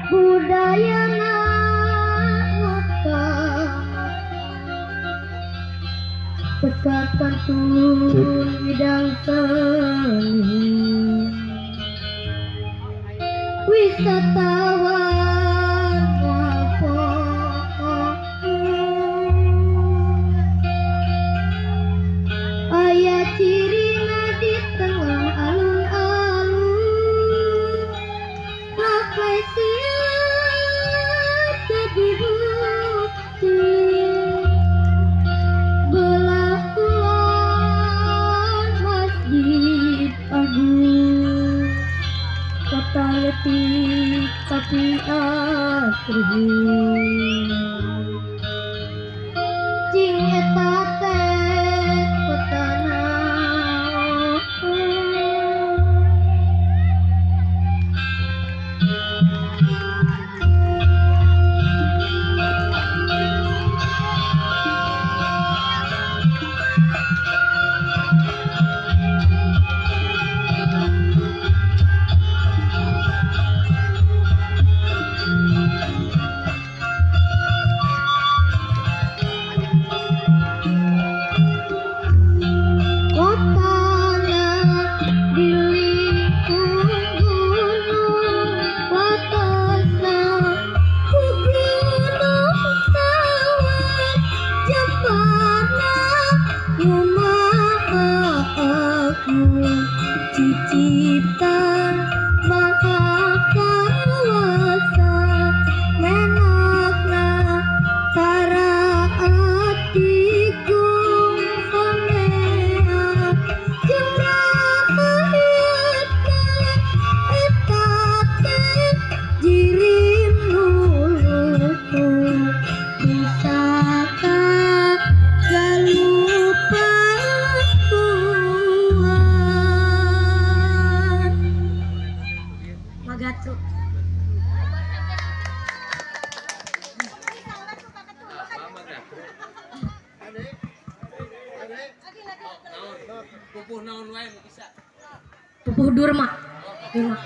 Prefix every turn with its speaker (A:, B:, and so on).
A: budayana maka tekat pantun bidang seni wisatawan ngapok aya cirina di tengah alun-alun sampai siap jadi bukti belah kulon masjid agung kata letih tapi asri cing eta teh kotana cipta maha kawasa menokna para atiku samea jembrah etate jirim nuluku bisaka galupa Magatu. Pupuh naon wae bisa. Pupuh durma. Durma.